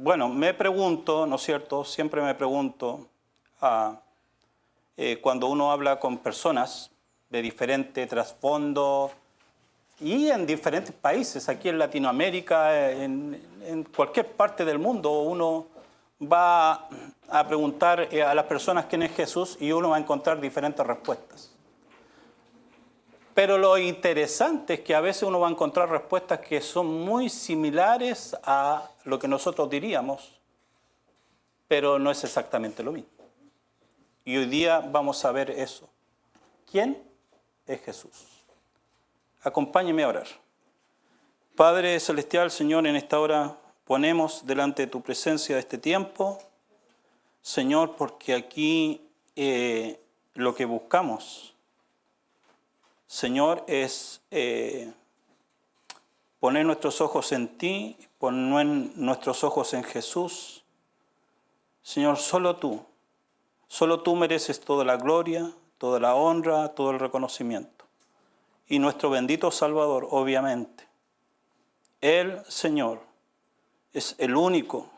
Bueno, me pregunto, ¿no es cierto? Siempre me pregunto, cuando uno habla con personas de diferente trasfondo y en diferentes países, aquí en Latinoamérica, en cualquier parte del mundo, uno va a preguntar a las personas quién es Jesús y uno va a encontrar diferentes respuestas. Pero lo interesante es que a veces uno va a encontrar respuestas que son muy similares a lo que nosotros diríamos, pero no es exactamente lo mismo. Y hoy día vamos a ver eso. ¿Quién es Jesús? Acompáñeme a orar. Padre Celestial, Señor, en esta hora ponemos delante de tu presencia este tiempo, Señor, porque aquí lo que buscamos, Señor, es poner nuestros ojos en ti, poner nuestros ojos en Jesús. Señor, solo tú mereces toda la gloria, toda la honra, todo el reconocimiento. Y nuestro bendito Salvador, obviamente. Él, Señor, es el único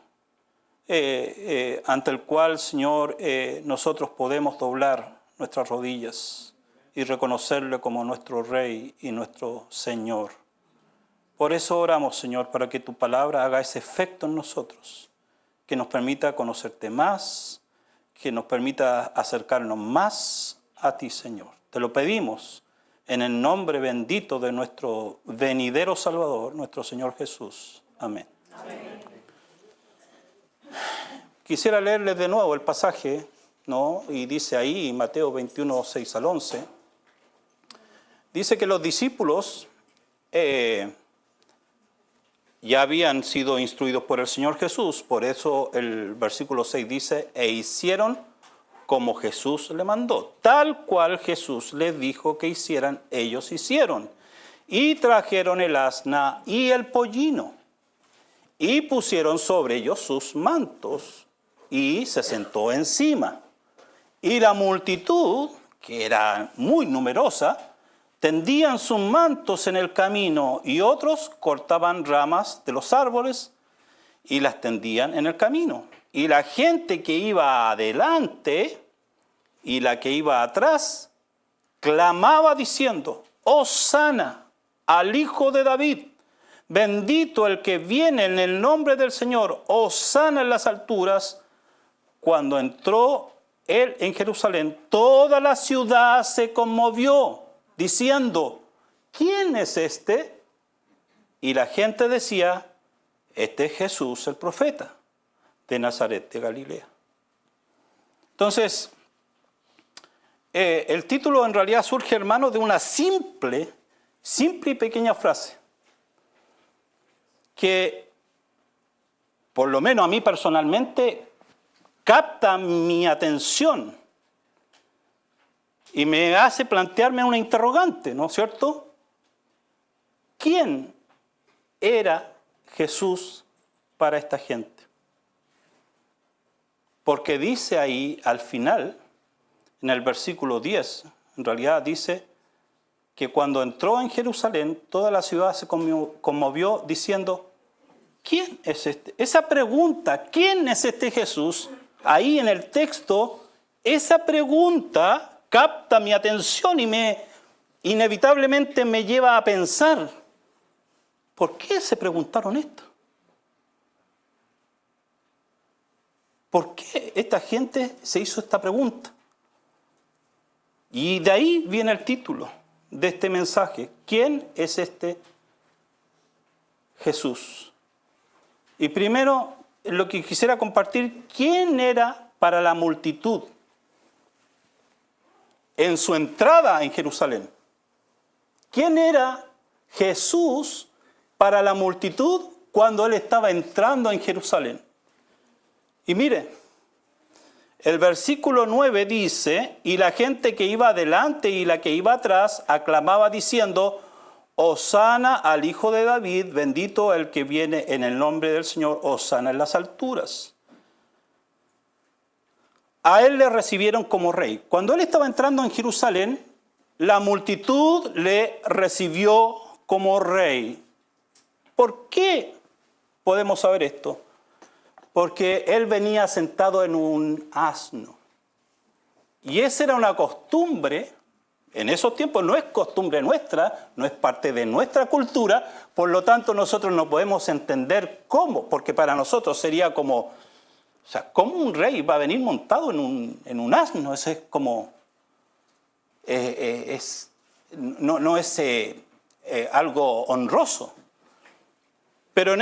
ante el cual, Señor, nosotros podemos doblar nuestras rodillas y reconocerle como nuestro Rey y nuestro Señor. Por eso oramos, Señor, para que tu palabra haga ese efecto en nosotros, que nos permita conocerte más, que nos permita acercarnos más a ti, Señor. Te lo pedimos en el nombre bendito de nuestro venidero Salvador, nuestro Señor Jesús. Amén. Amén. Quisiera leerles de nuevo el pasaje, ¿no? Y dice ahí, Mateo 21, 6 al 11, dice que los discípulos ya habían sido instruidos por el Señor Jesús, por eso el versículo 6 dice, e hicieron como Jesús le mandó, tal cual Jesús les dijo que hicieran, ellos hicieron, y trajeron el asna y el pollino, y pusieron sobre ellos sus mantos, y se sentó encima. Y la multitud, que era muy numerosa, tendían sus mantos en el camino, y otros cortaban ramas de los árboles y las tendían en el camino. Y la gente que iba adelante y la que iba atrás clamaba diciendo, Hosana al Hijo de David, bendito el que viene en el nombre del Señor, Hosana en las alturas. Cuando entró él en Jerusalén, toda la ciudad se conmovió, diciendo, ¿quién es este? Y la gente decía, este es Jesús el profeta de Nazaret de Galilea. Entonces, el título en realidad surge, hermano, de una simple y pequeña frase que, por lo menos a mí personalmente, capta mi atención y me hace plantearme una interrogante, ¿no es cierto? ¿Quién era Jesús para esta gente? Porque dice ahí al final, en el versículo 10, en realidad dice que cuando entró en Jerusalén, toda la ciudad se conmovió diciendo, ¿quién es este? Esa pregunta, ¿quién es este Jesús? Ahí en el texto, esa pregunta capta mi atención y inevitablemente me lleva a pensar, ¿por qué se preguntaron esto? ¿Por qué esta gente se hizo esta pregunta? Y de ahí viene el título de este mensaje. ¿Quién es este Jesús? Y primero, lo que quisiera compartir, ¿quién era para la multitud en su entrada en Jerusalén? ¿Quién era Jesús para la multitud cuando él estaba entrando en Jerusalén? Y mire, el versículo 9 dice, y la gente que iba adelante y la que iba atrás aclamaba diciendo, Hosana al Hijo de David, bendito el que viene en el nombre del Señor, Hosana en las alturas. A él le recibieron como rey. Cuando él estaba entrando en Jerusalén, la multitud le recibió como rey. ¿Por qué podemos saber esto? porque él venía sentado en un asno. Y esa era una costumbre, en esos tiempos no es costumbre nuestra, no es parte de nuestra cultura, por lo tanto nosotros no podemos entender cómo, porque para nosotros sería como, o sea, ¿cómo un rey va a venir montado en un asno? Eso es como, no es algo honroso. Pero en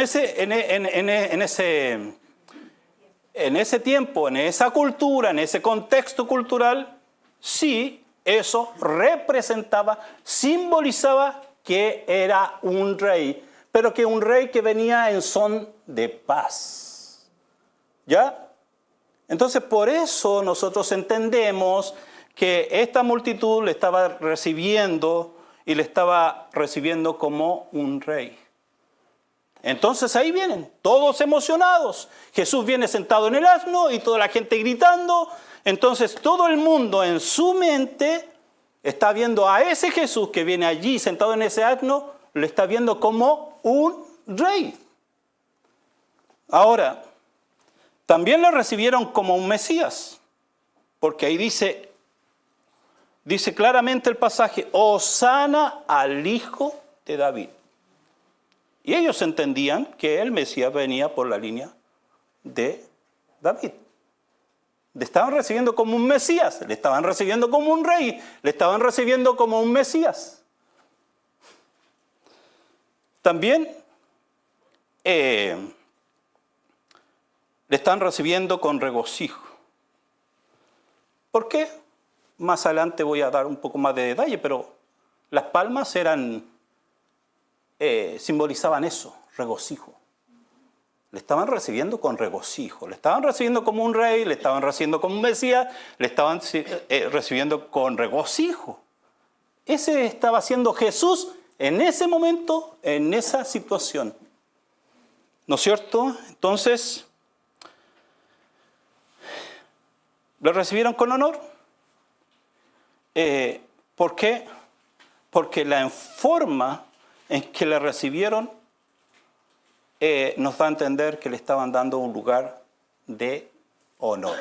ese tiempo, en esa cultura, en ese contexto cultural, sí, eso representaba, simbolizaba que era un rey, pero que un rey que venía en son de paz. ¿Ya? Entonces, por eso nosotros entendemos que esta multitud le estaba recibiendo y le estaba recibiendo como un rey. Entonces ahí vienen, todos emocionados. Jesús viene sentado en el asno y toda la gente gritando. Entonces todo el mundo en su mente está viendo a ese Jesús que viene allí sentado en ese asno, lo está viendo como un rey. Ahora, también lo recibieron como un Mesías, porque ahí dice claramente el pasaje, Hosana al Hijo de David. Y ellos entendían que el Mesías venía por la línea de David. Le estaban recibiendo como un Mesías, le estaban recibiendo como un rey, le estaban recibiendo como un Mesías. También le están recibiendo con regocijo. ¿Por qué? Más adelante voy a dar un poco más de detalle, pero las palmas simbolizaban eso, regocijo. Le estaban recibiendo con regocijo, le estaban recibiendo como un rey, le estaban recibiendo como un Mesías, le estaban recibiendo con regocijo. Ese estaba haciendo Jesús en ese momento, en esa situación. ¿No es cierto? Entonces, ¿lo recibieron con honor? ¿Por qué? Porque la forma en que le recibieron nos da a entender que le estaban dando un lugar de honor.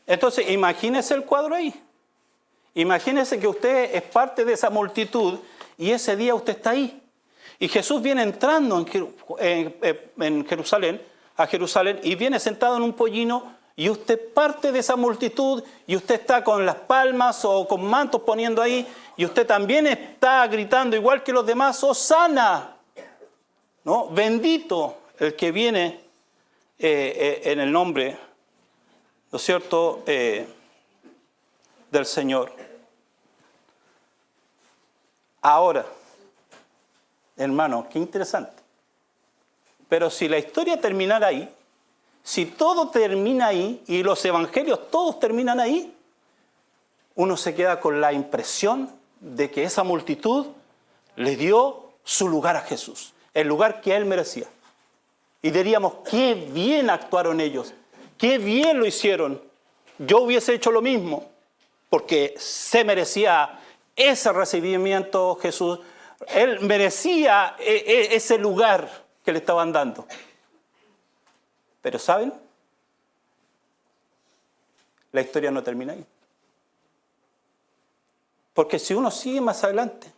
Entonces, imagínese el cuadro ahí. Imagínese que usted es parte de esa multitud y ese día usted está ahí. Y Jesús viene entrando en Jerusalén, a Jerusalén, y viene sentado en un pollino, y usted parte de esa multitud, y usted está con las palmas o con mantos poniendo ahí, y usted también está gritando igual que los demás, Hosana, ¿no? Bendito el que viene en el nombre, ¿no es cierto?, del Señor. Ahora, hermano, qué interesante. Pero si la historia terminara ahí, si todo termina ahí y los evangelios todos terminan ahí, uno se queda con la impresión de que esa multitud le dio su lugar a Jesús, el lugar que él merecía. Y diríamos, qué bien actuaron ellos, qué bien lo hicieron. Yo hubiese hecho lo mismo, porque se merecía ese recibimiento Jesús. Él merecía ese lugar que le estaban dando. Pero ¿saben? La historia no termina ahí. Porque si uno sigue más adelante,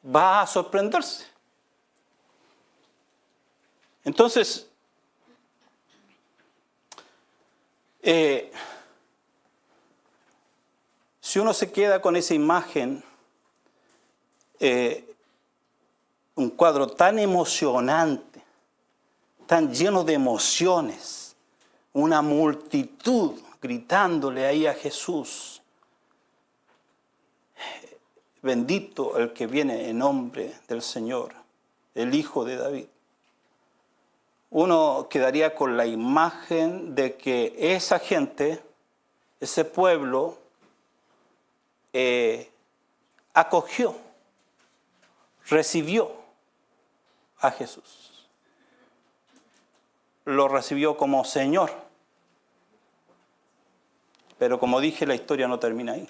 va a sorprenderse. Entonces, si uno se queda con esa imagen, un cuadro tan emocionante, tan lleno de emociones, una multitud gritándole ahí a Jesús, bendito el que viene en nombre del Señor, el Hijo de David. Uno quedaría con la imagen de que esa gente, ese pueblo, acogió, recibió a Jesús. Lo recibió como Señor. Pero como dije, la historia no termina ahí.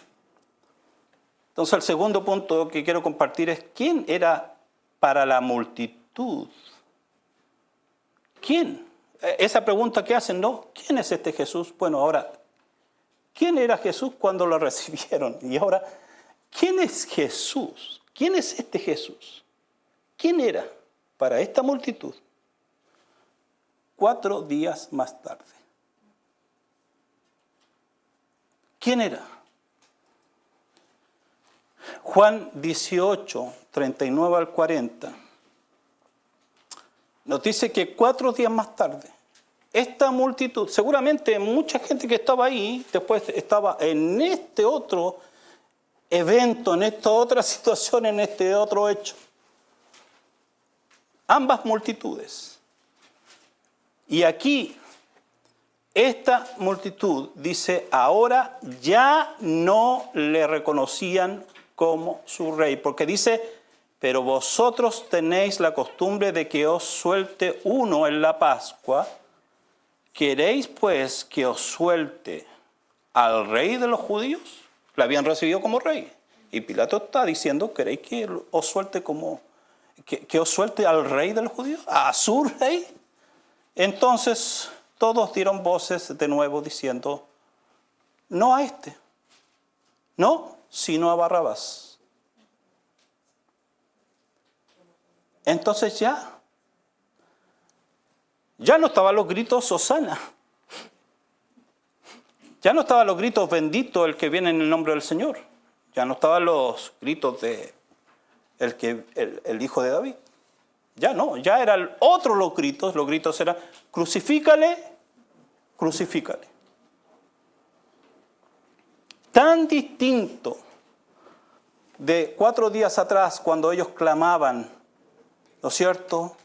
Entonces, el segundo punto que quiero compartir es quién era para la multitud. ¿Quién? esa pregunta que hacen, ¿no? ¿Quién es este Jesús? Bueno, ahora, ¿quién era Jesús cuando lo recibieron? Y ahora, ¿quién es Jesús? ¿Quién es este Jesús? ¿Quién era para esta multitud 4 días más tarde? ¿Quién era? Juan 18, 39 al 40, nos dice que 4 días más tarde, esta multitud, seguramente mucha gente que estaba ahí, después estaba en este otro evento, en esta otra situación, en este otro hecho. Ambas multitudes. Y aquí, esta multitud dice, ahora ya no le reconocían como su rey, porque dice, pero vosotros tenéis la costumbre de que os suelte uno en la Pascua. ¿Queréis pues que os suelte al rey de los judíos? La habían recibido como rey. Y Pilato está diciendo, ¿queréis que os suelte que os suelte al rey de los judíos? ¿A su rey? Entonces todos dieron voces de nuevo diciendo, no a este, no, sino a Barrabás. Entonces ya no estaban los gritos Hosana. Ya no estaban los gritos bendito el que viene en el nombre del Señor. Ya no estaban los gritos de el hijo de David. Ya no, ya eran otros los gritos eran crucifícale, crucifícale. Tan distinto de 4 días atrás cuando ellos clamaban, ¿no es cierto?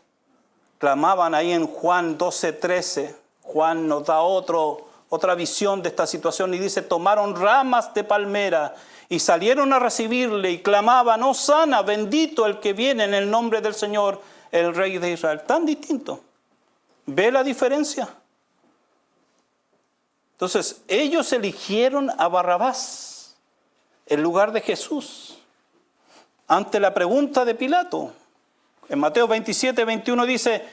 Clamaban ahí en Juan 12:13. Juan nos da otra visión de esta situación y dice, tomaron ramas de palmera y salieron a recibirle y clamaban, Hosana, bendito el que viene en el nombre del Señor, el Rey de Israel. Tan distinto. ¿Ve la diferencia? Entonces, ellos eligieron a Barrabás en lugar de Jesús. Ante la pregunta de Pilato, en Mateo 27:21 dice,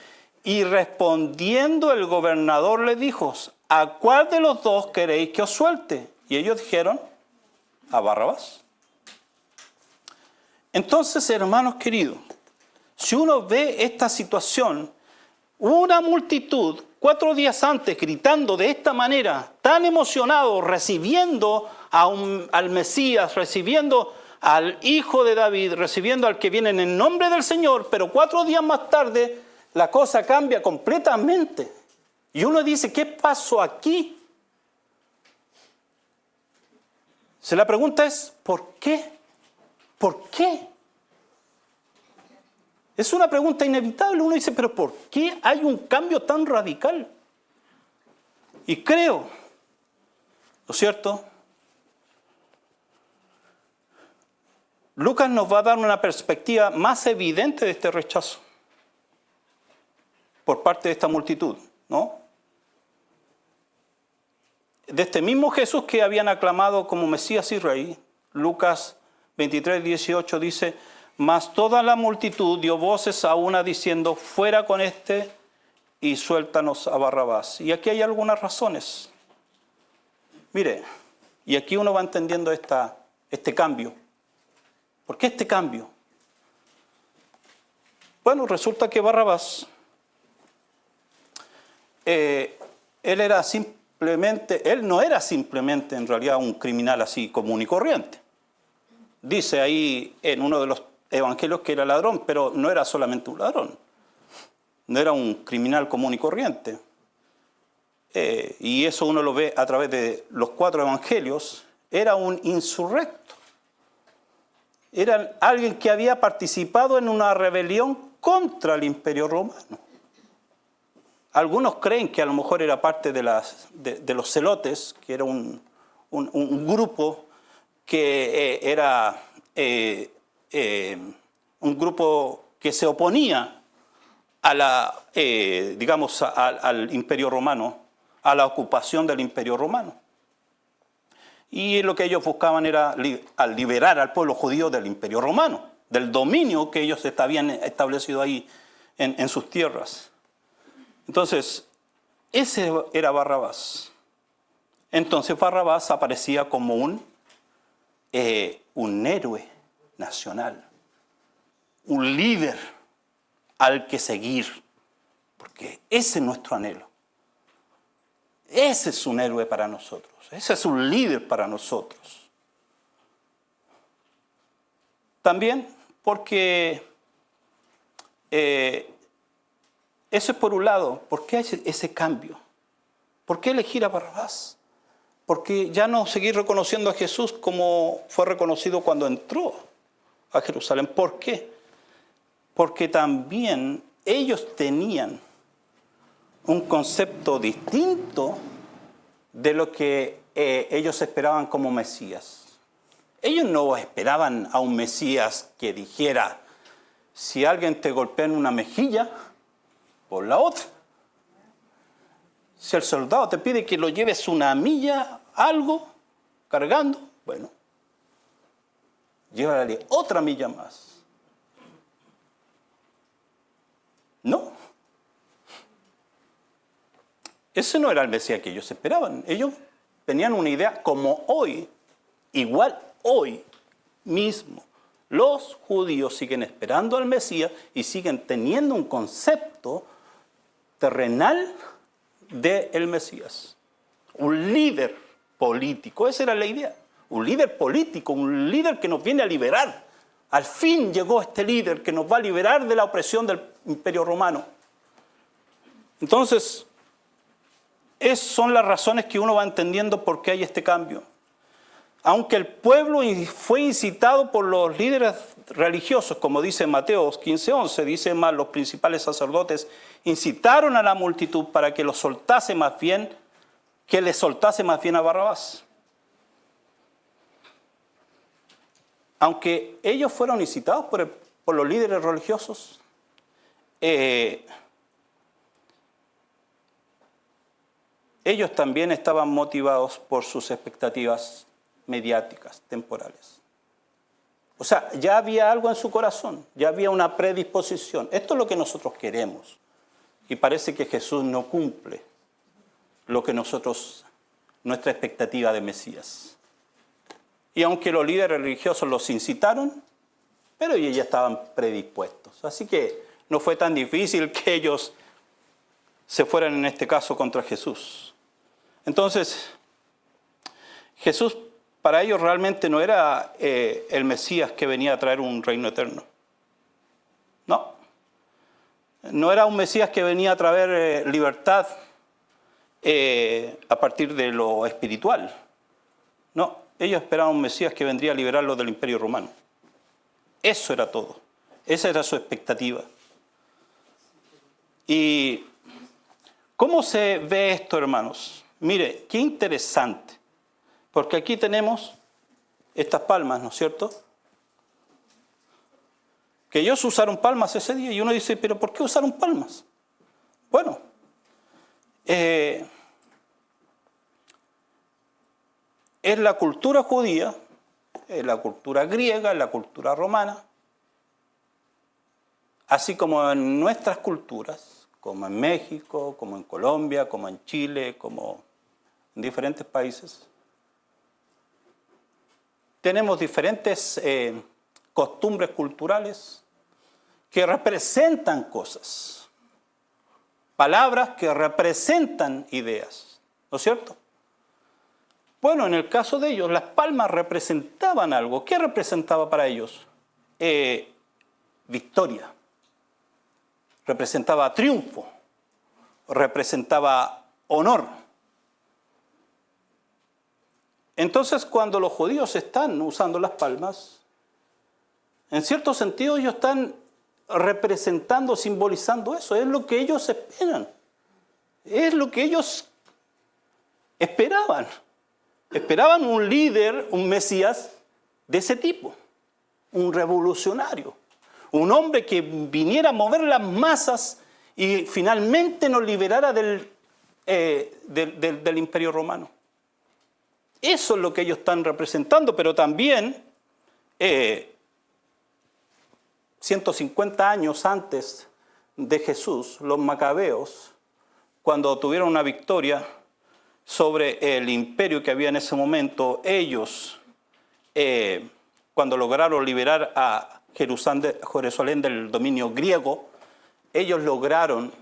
y respondiendo el gobernador le dijo, ¿a cuál de los dos queréis que os suelte? Y ellos dijeron, a Barrabás. Entonces, hermanos queridos, si uno ve esta situación, una multitud 4 días antes gritando de esta manera, tan emocionado, recibiendo al Mesías, recibiendo al Hijo de David, recibiendo al que viene en el nombre del Señor, pero 4 días más tarde la cosa cambia completamente. Y uno dice, ¿qué pasó aquí? Si la pregunta es, ¿por qué? ¿Por qué? Es una pregunta inevitable. Uno dice, ¿pero por qué hay un cambio tan radical? Y creo, ¿no es cierto? Lucas nos va a dar una perspectiva más evidente de este rechazo por parte de esta multitud, ¿no? De este mismo Jesús que habían aclamado como Mesías y Rey, Lucas 23:18 dice, mas toda la multitud dio voces a una diciendo, fuera con este y suéltanos a Barrabás. Y aquí hay algunas razones. Mire, y aquí uno va entendiendo este cambio. ¿Por qué este cambio? Bueno, resulta que Barrabás, él no era simplemente en realidad un criminal así común y corriente. Dice ahí en uno de los evangelios que era ladrón, pero no era solamente un ladrón. No era un criminal común y corriente. Y eso uno lo ve a través de los 4 evangelios. Era un insurrecto. Era alguien que había participado en una rebelión contra el Imperio Romano. Algunos creen que a lo mejor era parte de los celotes, que era un grupo que era un grupo que se oponía a al Imperio Romano, a la ocupación del Imperio Romano. Y lo que ellos buscaban era liberar al pueblo judío del Imperio Romano, del dominio que ellos habían establecido ahí en sus tierras. Entonces, Ese era Barrabás. Entonces Barrabás aparecía como un héroe nacional, un líder al que seguir, porque ese es nuestro anhelo. Ese es un héroe para nosotros, ese es un líder para nosotros. También porque eso es por un lado. ¿Por qué hay ese cambio? ¿Por qué elegir a Barrabás? Porque ya no seguir reconociendo a Jesús como fue reconocido cuando entró a Jerusalén. ¿Por qué? Porque también ellos tenían un concepto distinto de lo que ellos esperaban como Mesías. Ellos no esperaban a un Mesías que dijera, si alguien te golpea en una mejilla, por la otra. Si el soldado te pide que lo lleves una milla, algo, cargando, bueno, llévale otra milla más. No. Ese no era el Mesías que ellos esperaban. Ellos tenían una idea como hoy, igual hoy mismo. Los judíos siguen esperando al Mesías y siguen teniendo un concepto terrenal del Mesías. Un líder político, esa era la idea. Un líder político, un líder que nos viene a liberar. Al fin llegó este líder que nos va a liberar de la opresión del Imperio Romano. Entonces, esas son las razones que uno va entendiendo por qué hay este cambio. Aunque el pueblo fue incitado por los líderes religiosos, como dice Mateo 15:11, dice más, los principales sacerdotes incitaron a la multitud para que le soltase más bien a Barrabás. Aunque ellos fueron incitados por los líderes religiosos, ellos también estaban motivados por sus expectativas mediáticas, temporales. O sea, ya había algo en su corazón, ya había una predisposición. Esto es lo que nosotros queremos. Y parece que Jesús no cumple lo que nuestra expectativa de Mesías. Y aunque los líderes religiosos los incitaron, pero ellos ya estaban predispuestos. Así que no fue tan difícil que ellos se fueran en este caso contra Jesús. Entonces, Jesús para ellos realmente no era el Mesías que venía a traer un reino eterno. No. No era un Mesías que venía a traer libertad a partir de lo espiritual. No, ellos esperaban un Mesías que vendría a liberarlos del Imperio Romano. Eso era todo. Esa era su expectativa. ¿Y cómo se ve esto, hermanos? Mire, qué interesante. Porque aquí tenemos estas palmas, ¿no es cierto? Que ellos usaron palmas ese día y uno dice, ¿pero por qué usaron palmas? Bueno, es la cultura judía, es la cultura griega, es la cultura romana, así como en nuestras culturas, como en México, como en Colombia, como en Chile, como en diferentes países. Tenemos diferentes costumbres culturales que representan cosas, palabras que representan ideas, ¿no es cierto? Bueno, en el caso de ellos, las palmas representaban algo. ¿Qué representaba para ellos? Victoria, representaba triunfo, representaba honor. Entonces, cuando los judíos están usando las palmas, en cierto sentido ellos están representando, simbolizando eso. Es lo que ellos esperan. Es lo que ellos esperaban. Esperaban un líder, un Mesías de ese tipo. Un revolucionario. Un hombre que viniera a mover las masas y finalmente nos liberara del Imperio Romano. Eso es lo que ellos están representando, pero también 150 años antes de Jesús, los macabeos cuando tuvieron una victoria sobre el imperio que había en ese momento, ellos, cuando lograron liberar a Jerusalén del dominio griego, ellos lograron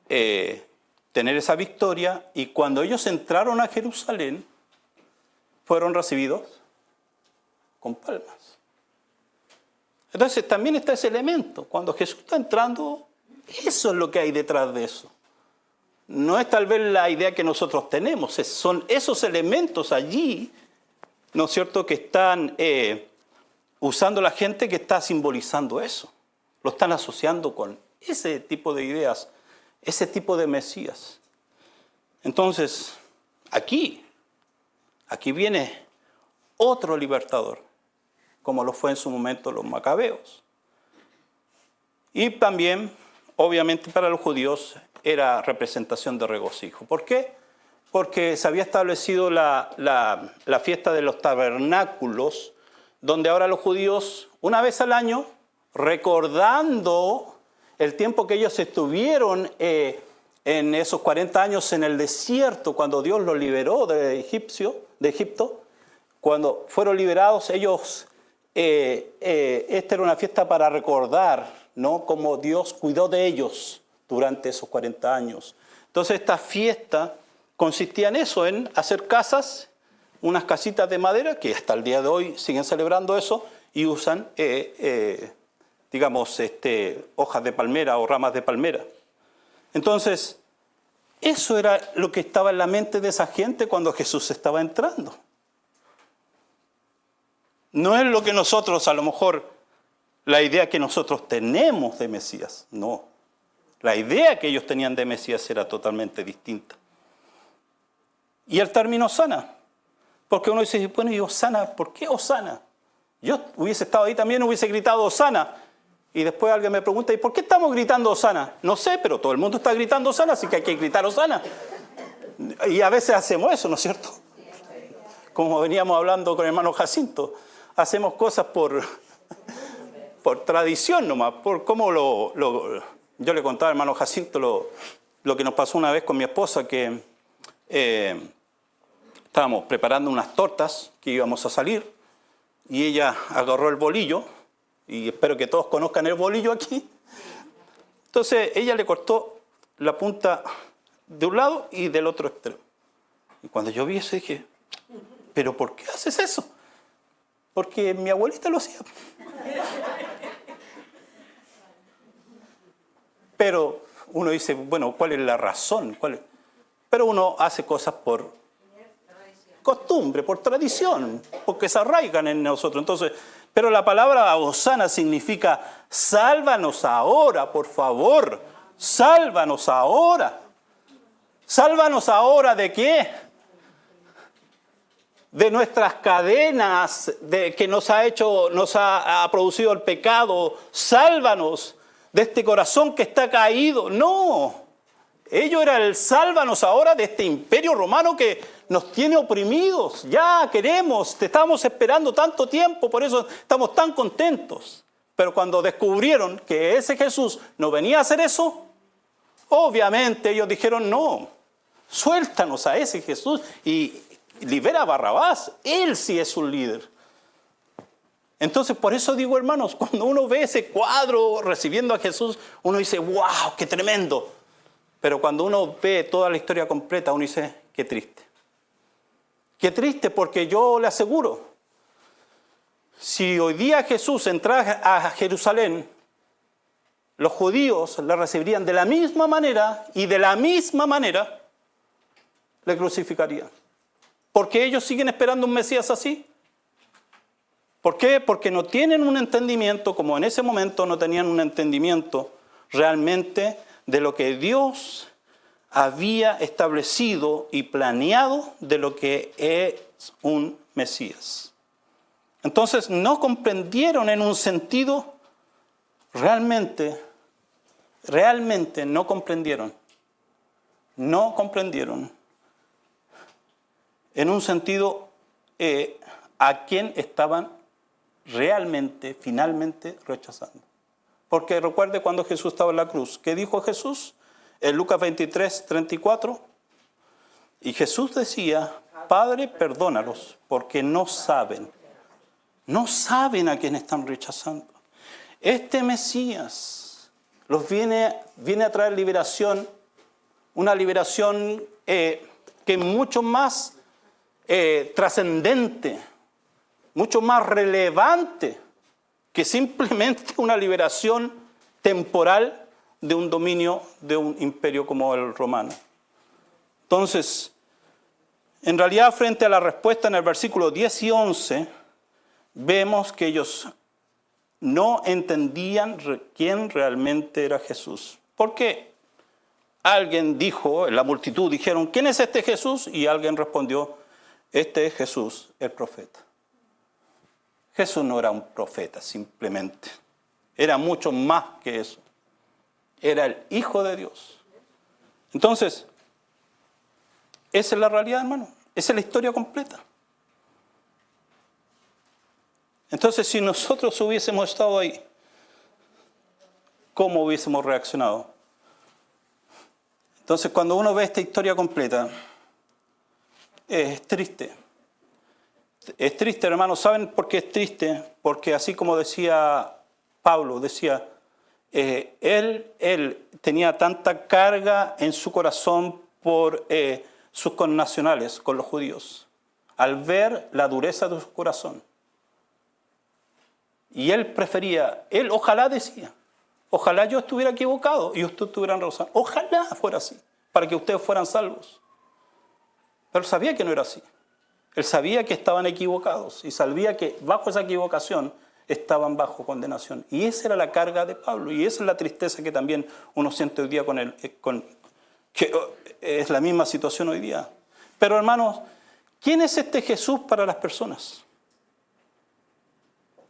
tener esa victoria, y cuando ellos entraron a Jerusalén, fueron recibidos con palmas. Entonces también está ese elemento. Cuando Jesús está entrando, eso es lo que hay detrás de eso. No es tal vez la idea que nosotros tenemos, son esos elementos allí, ¿no es cierto?, que están usando la gente, que está simbolizando eso. Lo están asociando con ese tipo de ideas, ese tipo de Mesías. Entonces, aquí viene otro libertador, como lo fue en su momento los macabeos. Y también, obviamente, para los judíos era representación de regocijo. ¿Por qué? Porque se había establecido la fiesta de los tabernáculos, donde ahora los judíos, una vez al año, recordando el tiempo que ellos estuvieron en esos 40 años en el desierto, cuando Dios los liberó de Egipto, cuando fueron liberados, ellos, esta era una fiesta para recordar, ¿no?, cómo Dios cuidó de ellos durante esos 40 años. Entonces esta fiesta consistía en eso, en hacer casas, unas casitas de madera, que hasta el día de hoy siguen celebrando eso, y usan, hojas de palmera o ramas de palmera. Entonces, eso era lo que estaba en la mente de esa gente cuando Jesús estaba entrando. No es lo que nosotros, a lo mejor, la idea que nosotros tenemos de Mesías, no. La idea que ellos tenían de Mesías era totalmente distinta. Y el término Hosana, porque uno dice, bueno, ¿y Hosana? ¿Por qué Hosana? Yo hubiese estado ahí también, hubiese gritado Hosana. Y después alguien me pregunta, ¿y por qué estamos gritando Hosana? No sé, pero todo el mundo está gritando Hosana, así que hay que gritar Hosana. Y a veces hacemos eso, ¿no es cierto? Como veníamos hablando con el hermano Jacinto, hacemos cosas por tradición nomás, por cómo yo le contaba al hermano Jacinto lo que nos pasó una vez con mi esposa, que estábamos preparando unas tortas que íbamos a salir, y ella agarró el bolillo, y espero que todos conozcan el bolillo aquí. Entonces ella le cortó la punta de un lado y del otro extremo. Y cuando yo vi eso dije, ¿pero por qué haces eso? Porque mi abuelita lo hacía. Pero uno dice, bueno, ¿cuál es la razón? Pero uno hace cosas por costumbre, por tradición, porque se arraigan en nosotros. Entonces, pero la palabra Hosana significa sálvanos ahora, por favor, sálvanos ahora. ¿Sálvanos ahora de qué? De nuestras cadenas que nos ha producido el pecado. Sálvanos de este corazón que está caído. No, ello era el sálvanos ahora de este imperio romano que nos tiene oprimidos. Ya queremos, te estábamos esperando tanto tiempo, por eso estamos tan contentos. Pero cuando descubrieron que ese Jesús no venía a hacer eso, obviamente ellos dijeron, no, suéltanos a ese Jesús y libera a Barrabás. Él sí es un líder. Entonces, por eso digo, hermanos, cuando uno ve ese cuadro recibiendo a Jesús, uno dice, wow, qué tremendo. Pero cuando uno ve toda la historia completa, uno dice, qué triste. Qué triste, porque yo le aseguro, si hoy día Jesús entrara a Jerusalén, los judíos le recibirían de la misma manera y de la misma manera le crucificarían. ¿Por qué ellos siguen esperando un Mesías así? ¿Por qué? Porque no tienen un entendimiento, como en ese momento no tenían un entendimiento realmente de lo que Dios había establecido y planeado de lo que es un Mesías. Entonces no comprendieron en un sentido, realmente no comprendieron. No comprendieron en un sentido a quién estaban realmente, finalmente rechazando. Porque recuerde cuando Jesús estaba en la cruz. ¿Qué dijo Jesús? En Lucas 23:34. Y Jesús decía, Padre, perdónalos, porque no saben a quién están rechazando. Este Mesías los viene a traer liberación, una liberación que es mucho más trascendente, mucho más relevante que simplemente una liberación temporal de un dominio de un imperio como el romano. Entonces, en realidad, frente a la respuesta en el versículo 10 y 11, vemos que ellos no entendían quién realmente era Jesús. ¿Por qué? Alguien dijo, en la multitud dijeron, ¿quién es este Jesús? Y alguien respondió, este es Jesús, el profeta. Jesús no era un profeta simplemente, era mucho más que eso. Era el Hijo de Dios. Entonces, esa es la realidad, hermano. Esa es la historia completa. Entonces, si nosotros hubiésemos estado ahí, ¿cómo hubiésemos reaccionado? Entonces, cuando uno ve esta historia completa, es triste. Es triste, hermanos. ¿Saben por qué es triste? Porque así como decía Pablo, decía, él tenía tanta carga en su corazón por sus connacionales, con los judíos, al ver la dureza de su corazón. Y él prefería, él ojalá decía, ojalá yo estuviera equivocado y ustedes estuvieran razón. Ojalá fuera así, para que ustedes fueran salvos. Pero él sabía que no era así. Él sabía que estaban equivocados y sabía que bajo esa equivocación estaban bajo condenación. Y esa era la carga de Pablo y esa es la tristeza que también uno siente hoy día que es la misma situación hoy día. Pero hermanos, ¿quién es este Jesús para las personas?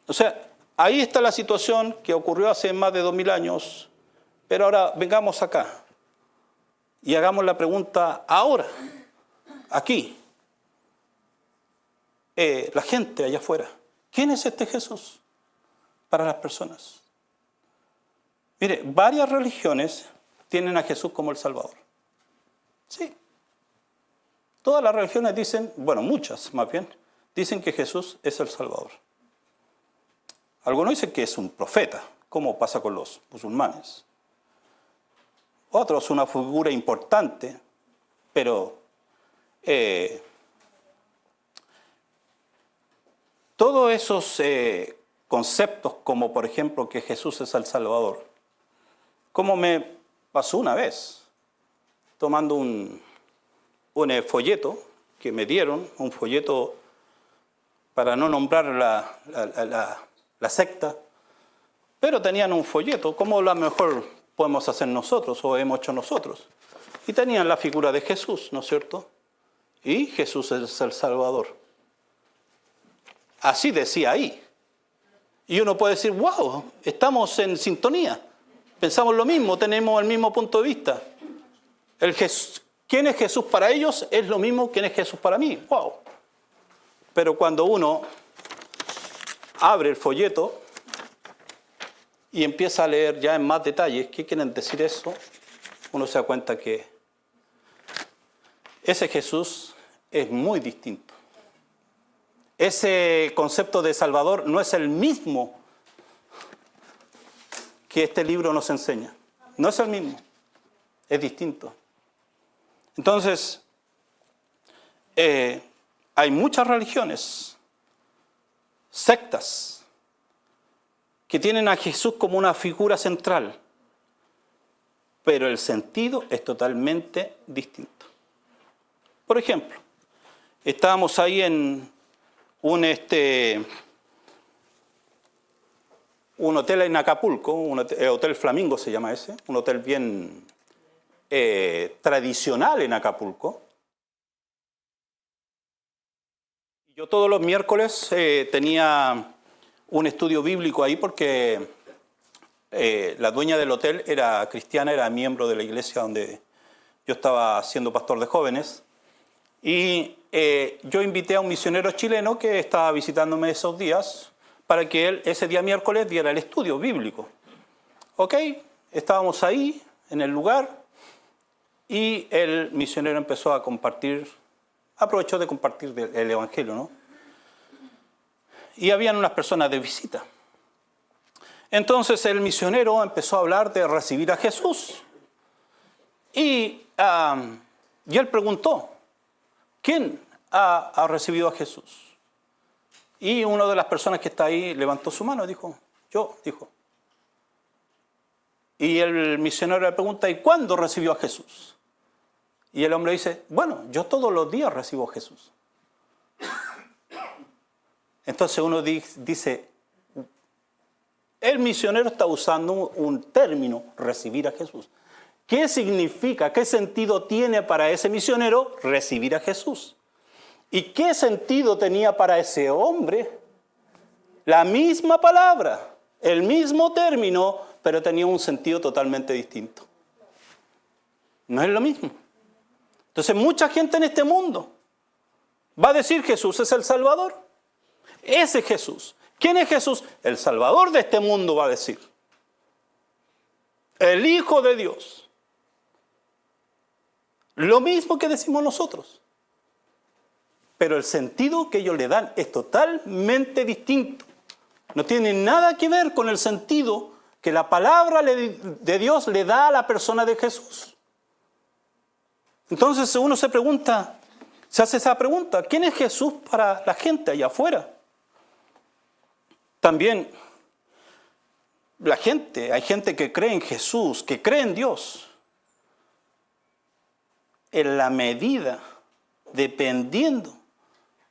O sea, ahí está la situación que ocurrió hace más de 2000 años, pero ahora vengamos acá y hagamos la pregunta ahora, aquí. La gente allá afuera, ¿quién es este Jesús para las personas? Mire, varias religiones tienen a Jesús como el Salvador. Sí. Todas las religiones dicen, bueno, muchas más bien, dicen que Jesús es el Salvador. Algunos dicen que es un profeta, como pasa con los musulmanes. Otros una figura importante, pero todos esos conceptos, como por ejemplo que Jesús es el Salvador, como me pasó una vez, tomando un folleto que me dieron, un folleto para no nombrar la secta, pero tenían un folleto, como a lo mejor podemos hacer nosotros o hemos hecho nosotros. Y tenían la figura de Jesús, ¿no es cierto? Y Jesús es el Salvador. Así decía ahí. Y uno puede decir, wow, estamos en sintonía. Pensamos lo mismo, tenemos el mismo punto de vista. ¿Quién es Jesús para ellos? Es lo mismo quién es Jesús para mí. Wow. Pero cuando uno abre el folleto y empieza a leer ya en más detalles qué quieren decir eso, uno se da cuenta que ese Jesús es muy distinto. Ese concepto de Salvador no es el mismo que este libro nos enseña. No es el mismo, es distinto. Entonces, hay muchas religiones, sectas, que tienen a Jesús como una figura central, pero el sentido es totalmente distinto. Por ejemplo, estábamos ahí en un hotel en Acapulco, Hotel Flamingo se llama ese, un hotel bien tradicional en Acapulco. Yo todos los miércoles tenía un estudio bíblico ahí porque la dueña del hotel era cristiana, era miembro de la iglesia donde yo estaba siendo pastor de jóvenes. Y yo invité a un misionero chileno que estaba visitándome esos días para que él ese día miércoles diera el estudio bíblico. Ok, estábamos ahí, en el lugar, y el misionero empezó a compartir, aprovechó de compartir el Evangelio, ¿no? Y habían unas personas de visita. Entonces el misionero empezó a hablar de recibir a Jesús. Y él preguntó, ¿quién ha recibido a Jesús? Y una de las personas que está ahí levantó su mano y dijo, yo, dijo. Y el misionero le pregunta, ¿y cuándo recibió a Jesús? Y el hombre dice, bueno, yo todos los días recibo a Jesús. Entonces uno dice, el misionero está usando un término, recibir a Jesús. ¿Qué significa, qué sentido tiene para ese misionero recibir a Jesús? ¿Y qué sentido tenía para ese hombre? La misma palabra, el mismo término, pero tenía un sentido totalmente distinto. No es lo mismo. Entonces mucha gente en este mundo va a decir Jesús es el Salvador. Ese es Jesús. ¿Quién es Jesús? El Salvador de este mundo, va a decir. El Hijo de Dios. Lo mismo que decimos nosotros. Pero el sentido que ellos le dan es totalmente distinto. No tiene nada que ver con el sentido que la palabra de Dios le da a la persona de Jesús. Entonces uno se pregunta, se hace esa pregunta, ¿quién es Jesús para la gente allá afuera? También hay gente que cree en Jesús, que cree en Dios, en la medida, dependiendo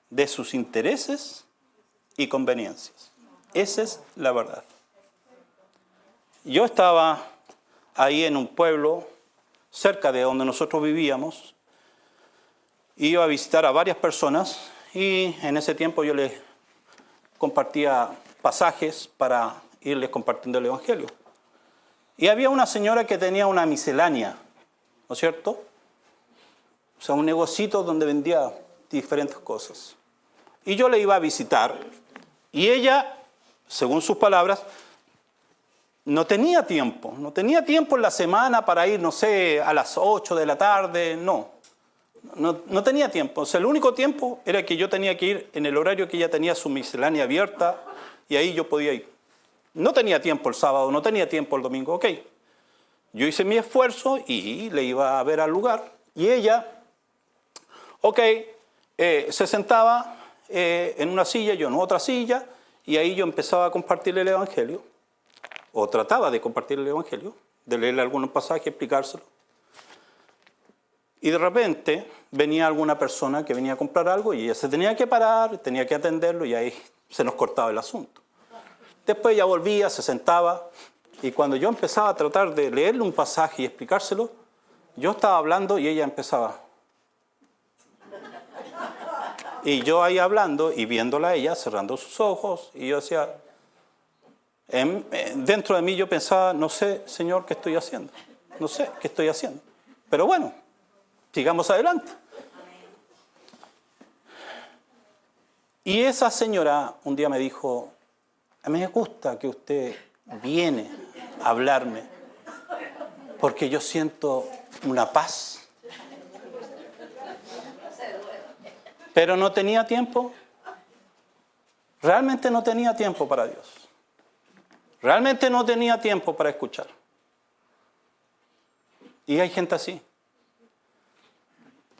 de sus intereses y conveniencias. Esa es la verdad. Yo estaba ahí en un pueblo cerca de donde nosotros vivíamos, y iba a visitar a varias personas, y en ese tiempo yo les compartía pasajes para irles compartiendo el Evangelio. Y había una señora que tenía una miscelánea, ¿no es cierto? O sea, un negocito donde vendía diferentes cosas. Y yo le iba a visitar, y ella, según sus palabras, no tenía tiempo en la semana para ir, no sé, a las 8 de la tarde, no tenía tiempo. O sea, el único tiempo era que yo tenía que ir en el horario que ella tenía su miscelánea abierta, y ahí yo podía ir. No tenía tiempo el sábado, no tenía tiempo el domingo, ok. Yo hice mi esfuerzo y le iba a ver al lugar, y ella, se sentaba en una silla, yo en otra silla, y ahí yo empezaba a compartirle el Evangelio, o trataba de compartirle el Evangelio, de leerle algunos pasajes, explicárselo. Y de repente venía alguna persona que venía a comprar algo y ella se tenía que parar, tenía que atenderlo, y ahí se nos cortaba el asunto. Después ella volvía, se sentaba, y cuando yo empezaba a tratar de leerle un pasaje y explicárselo, yo estaba hablando y ella empezaba. Y yo ahí hablando y viéndola a ella, cerrando sus ojos, y yo decía, dentro de mí yo pensaba, no sé, Señor, qué estoy haciendo. No sé qué estoy haciendo. Pero bueno, sigamos adelante. Y esa señora un día me dijo, a mí me gusta que usted viene a hablarme, porque yo siento una paz. Pero no tenía tiempo. Realmente no tenía tiempo para Dios. Realmente no tenía tiempo para escuchar. Y hay gente así.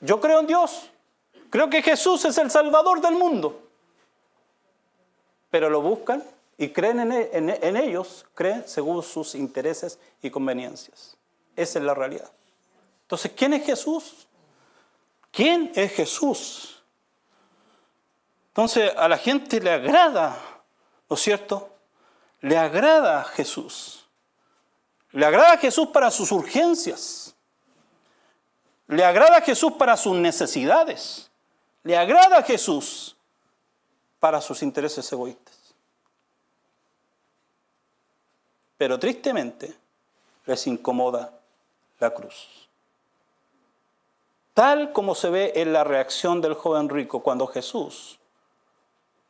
Yo creo en Dios. Creo que Jesús es el Salvador del mundo. Pero lo buscan y creen en ellos, creen según sus intereses y conveniencias. Esa es la realidad. Entonces, ¿quién es Jesús? ¿Quién es Jesús? Entonces, a la gente le agrada, ¿no es cierto? Le agrada a Jesús. Le agrada a Jesús para sus urgencias. Le agrada a Jesús para sus necesidades. Le agrada a Jesús para sus intereses egoístas. Pero tristemente les incomoda la cruz. Tal como se ve en la reacción del joven rico cuando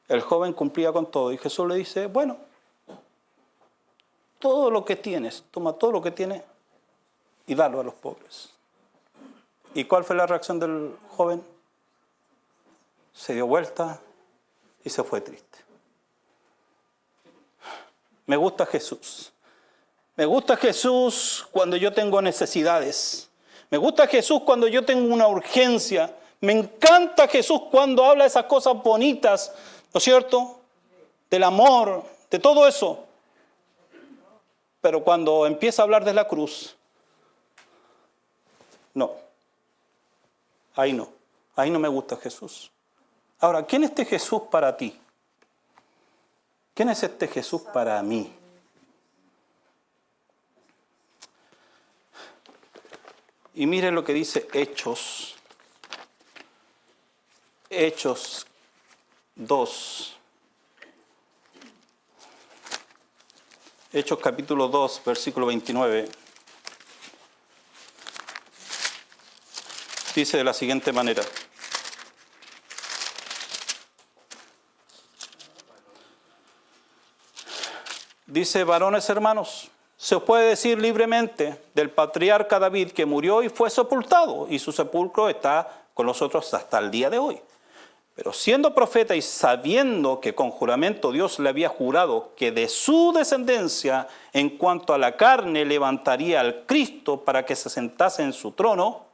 el joven cumplía con todo, y Jesús le dice, bueno, todo lo que tienes, toma todo lo que tienes y dalo a los pobres. ¿Y cuál fue la reacción del joven? Se dio vuelta y se fue triste. Me gusta Jesús. Me gusta Jesús cuando yo tengo necesidades. Me gusta Jesús cuando yo tengo una urgencia. Me encanta Jesús cuando habla de esas cosas bonitas, ¿no es cierto? Del amor, de todo eso. Pero cuando empieza a hablar de la cruz, no. Ahí no. Ahí no me gusta Jesús. Ahora, ¿quién es este Jesús para ti? ¿Quién es este Jesús para mí? Y miren lo que dice Hechos. Hechos 2. Hechos capítulo 2, versículo 29. Dice de la siguiente manera. Dice, varones hermanos, se os puede decir libremente del patriarca David que murió y fue sepultado, y su sepulcro está con nosotros hasta el día de hoy. Pero siendo profeta y sabiendo que con juramento Dios le había jurado que de su descendencia en cuanto a la carne levantaría al Cristo para que se sentase en su trono,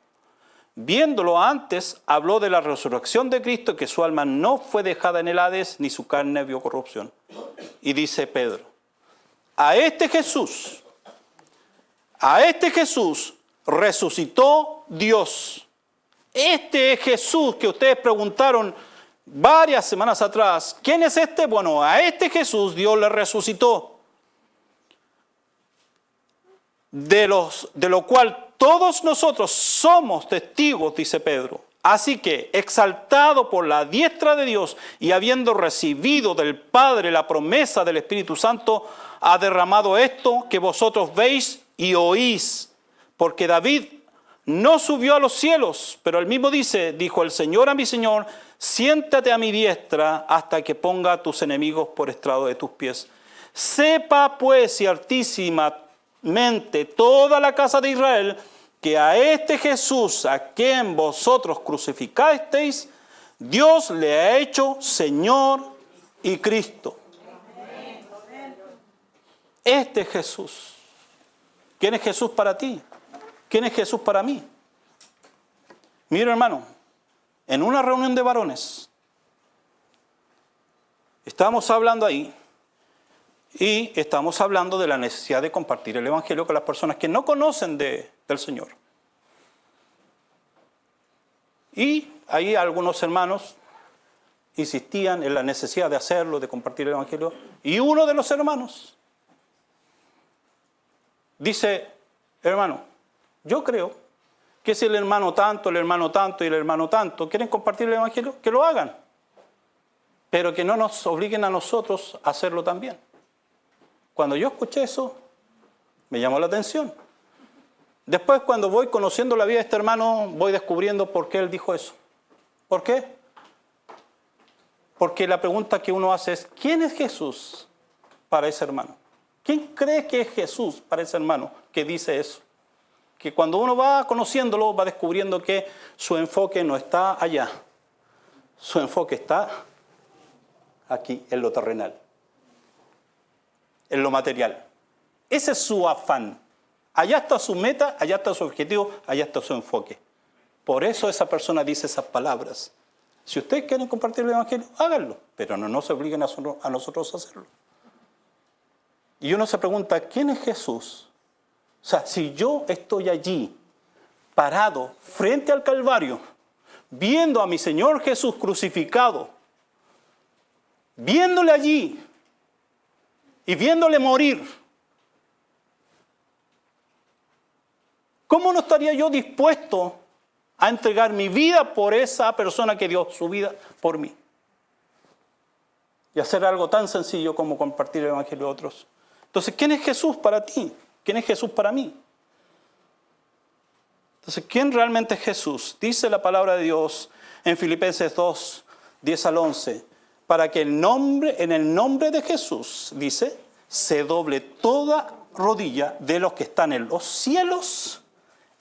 viéndolo antes, habló de la resurrección de Cristo, que su alma no fue dejada en el Hades, ni su carne vio corrupción. Y dice Pedro, a este Jesús resucitó Dios. Este es Jesús que ustedes preguntaron varias semanas atrás. ¿Quién es este? Bueno, a este Jesús Dios le resucitó. De lo cual todos nosotros somos testigos, dice Pedro. Así que, exaltado por la diestra de Dios y habiendo recibido del Padre la promesa del Espíritu Santo, ha derramado esto que vosotros veis y oís. Porque David no subió a los cielos, pero él mismo dijo el Señor a mi Señor, siéntate a mi diestra hasta que ponga a tus enemigos por estrado de tus pies. Sepa pues ciertísimamente toda la casa de Israel que a este Jesús a quien vosotros crucificasteis, Dios le ha hecho Señor y Cristo. Este Jesús. ¿Quién es Jesús para ti? ¿Quién es Jesús para mí? Mira, hermano, en una reunión de varones, estábamos hablando ahí y estamos hablando de la necesidad de compartir el Evangelio con las personas que no conocen del Señor. Y ahí algunos hermanos insistían en la necesidad de hacerlo, de compartir el Evangelio. Y uno de los hermanos dice, hermano, yo creo que si el hermano tanto y el hermano tanto quieren compartir el Evangelio, que lo hagan. Pero que no nos obliguen a nosotros a hacerlo también. Cuando yo escuché eso, me llamó la atención. Después, cuando voy conociendo la vida de este hermano, voy descubriendo por qué él dijo eso. ¿Por qué? Porque la pregunta que uno hace es, ¿quién es Jesús para ese hermano? ¿Quién cree que es Jesús para ese hermano que dice eso? Que cuando uno va conociéndolo, va descubriendo que su enfoque no está allá. Su enfoque está aquí, en lo terrenal, en lo material. Ese es su afán. Allá está su meta, allá está su objetivo, allá está su enfoque. Por eso esa persona dice esas palabras. Si ustedes quieren compartir el Evangelio, háganlo, pero no se obliguen a nosotros a hacerlo. Y uno se pregunta, ¿quién es Jesús? O sea, si yo estoy allí, parado, frente al Calvario, viendo a mi Señor Jesús crucificado, viéndole allí y viéndole morir, ¿cómo no estaría yo dispuesto a entregar mi vida por esa persona que dio su vida por mí? Y hacer algo tan sencillo como compartir el Evangelio a otros. Entonces, ¿quién es Jesús para ti? ¿Quién es Jesús para mí? Entonces, ¿quién realmente es Jesús? Dice la palabra de Dios en Filipenses 2, 10 al 11, para que en el nombre de Jesús, dice, se doble toda rodilla de los que están en los cielos,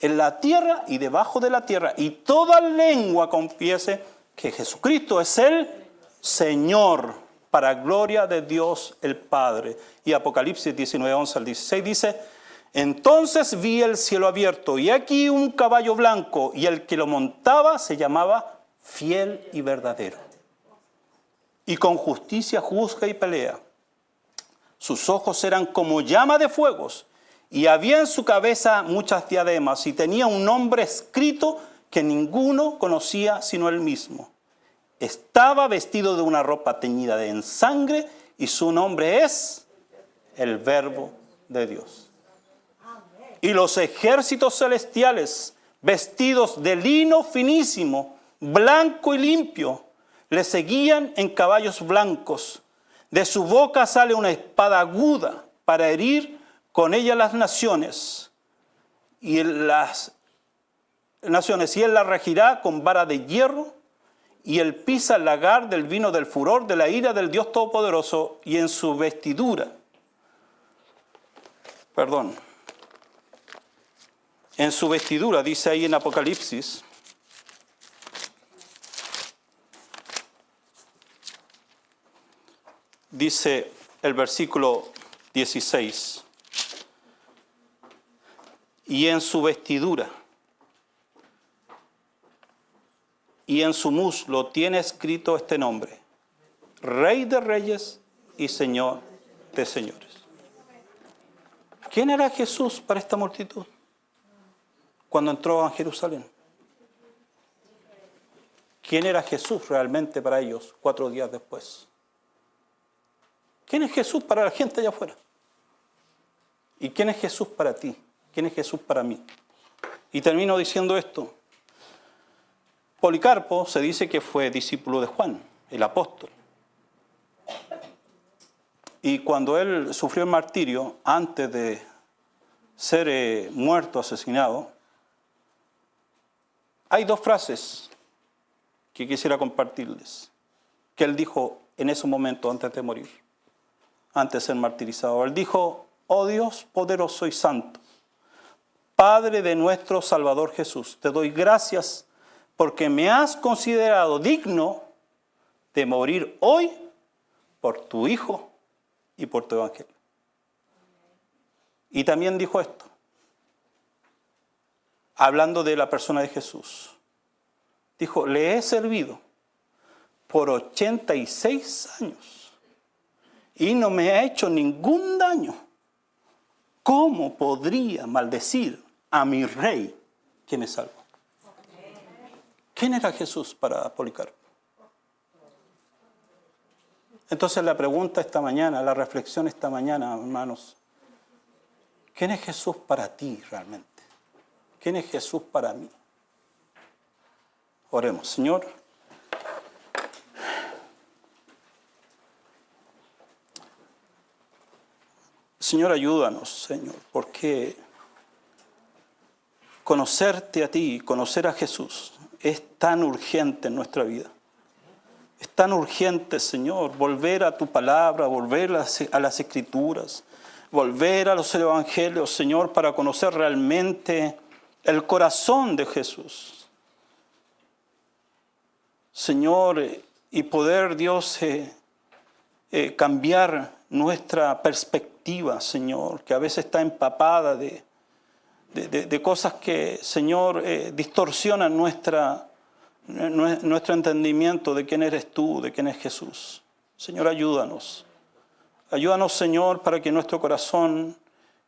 en la tierra y debajo de la tierra, y toda lengua confiese que Jesucristo es el Señor, para gloria de Dios el Padre. Y Apocalipsis 19, 11 al 16 dice: entonces vi el cielo abierto, y aquí un caballo blanco, y el que lo montaba se llamaba Fiel y Verdadero, y con justicia juzga y pelea. Sus ojos eran como llama de fuegos, y había en su cabeza muchas diademas, y tenía un nombre escrito que ninguno conocía sino él mismo. Estaba vestido de una ropa teñida en sangre, y su nombre es el Verbo de Dios. Y los ejércitos celestiales, vestidos de lino finísimo, blanco y limpio, le seguían en caballos blancos. De su boca sale una espada aguda para herir con ella las naciones. Y él la regirá con vara de hierro, y él pisa el lagar del vino del furor de la ira del Dios Todopoderoso, y en su vestidura, dice ahí en Apocalipsis, dice el versículo 16, y en su vestidura y en su muslo tiene escrito este nombre: Rey de Reyes y Señor de Señores. ¿Quién era Jesús para esta multitud cuando entró a Jerusalén? ¿Quién era Jesús realmente para ellos 4 días después? ¿Quién es Jesús para la gente allá afuera? ¿Y quién es Jesús para ti? ¿Quién es Jesús para mí? Y termino diciendo esto. Policarpo se dice que fue discípulo de Juan, el apóstol. Y cuando él sufrió el martirio, antes de ser muerto, asesinado, hay 2 frases que quisiera compartirles, que él dijo en ese momento antes de morir, antes de ser martirizado. Él dijo: oh Dios poderoso y santo, Padre de nuestro Salvador Jesús, te doy gracias porque me has considerado digno de morir hoy por tu Hijo y por tu Evangelio. Y también dijo esto, hablando de la persona de Jesús. Dijo: le he servido por 86 años y no me ha hecho ningún daño. ¿Cómo podría maldecir a mi Rey que me salvó? ¿Quién era Jesús para Policarpo? Entonces la pregunta esta mañana, la reflexión esta mañana, hermanos, ¿quién es Jesús para ti realmente? ¿Quién es Jesús para mí? Oremos. Señor, ayúdanos, Señor, porque conocerte a ti, conocer a Jesús, es tan urgente en nuestra vida. Es tan urgente, Señor, volver a tu palabra, volver a las Escrituras, volver a los Evangelios, Señor, para conocer realmente el corazón de Jesús. Señor, y poder, Dios, cambiar nuestra perspectiva, Señor, que a veces está empapada de cosas que, Señor, distorsionan nuestro entendimiento de quién eres tú, de quién es Jesús. Señor, ayúdanos. Ayúdanos, Señor, para que nuestro corazón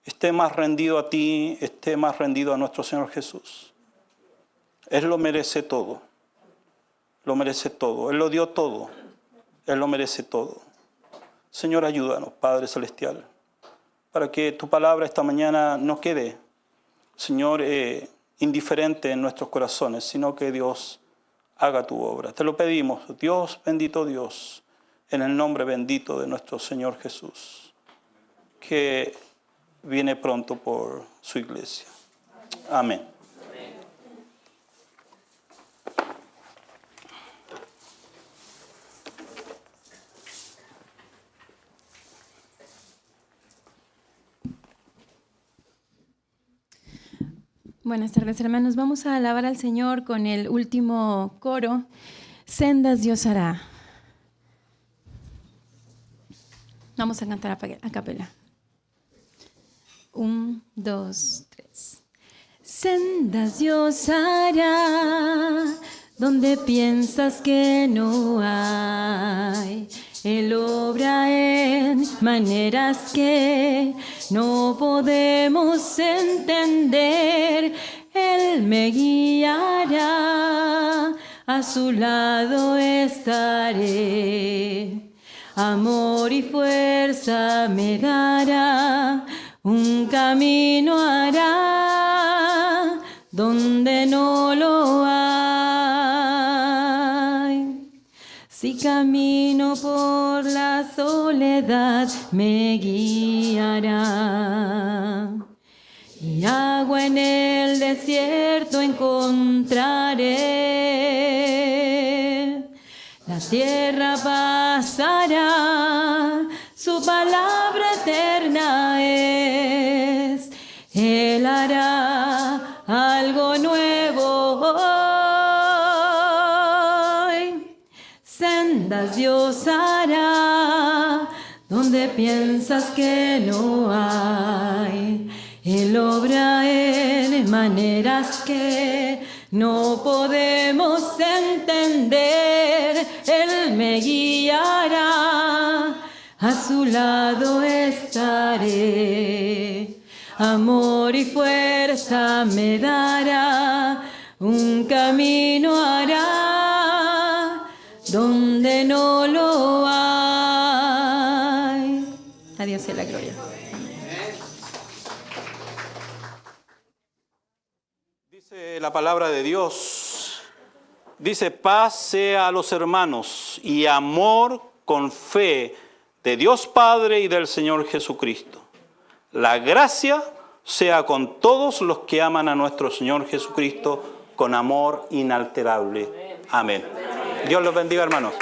esté más rendido a ti, esté más rendido a nuestro Señor Jesús. Él lo merece todo. Lo merece todo. Él lo dio todo. Él lo merece todo. Señor, ayúdanos, Padre Celestial, para que tu palabra esta mañana no quede, Señor, indiferente en nuestros corazones, sino que Dios haga tu obra. Te lo pedimos, Dios, bendito Dios, en el nombre bendito de nuestro Señor Jesús, que viene pronto por su iglesia. Amén. Buenas tardes, hermanos. Vamos a alabar al Señor con el último coro. Sendas Dios hará. Vamos a cantar a capela. 1, 2, 3. Sendas Dios hará donde piensas que no hay. Él obra en maneras que no podemos entender. Él me guiará, a su lado estaré. Amor y fuerza me dará, un camino hará donde no lo hay. Si camino por la soledad, me guiará. Y agua en el desierto encontraré. La tierra pasará, su palabra eterna es. Él hará algo nuevo hoy. Sendas Dios hará donde piensas que no hay. Él obra en maneras que no podemos entender. Él me guiará, a su lado estaré. Amor y fuerza me dará, un camino hará donde no lo hay. A Dios sea la gloria. Dice la palabra de Dios, dice: paz sea a los hermanos y amor con fe de Dios Padre y del Señor Jesucristo. La gracia sea con todos los que aman a nuestro Señor Jesucristo con amor inalterable. Amén. Dios los bendiga, hermanos.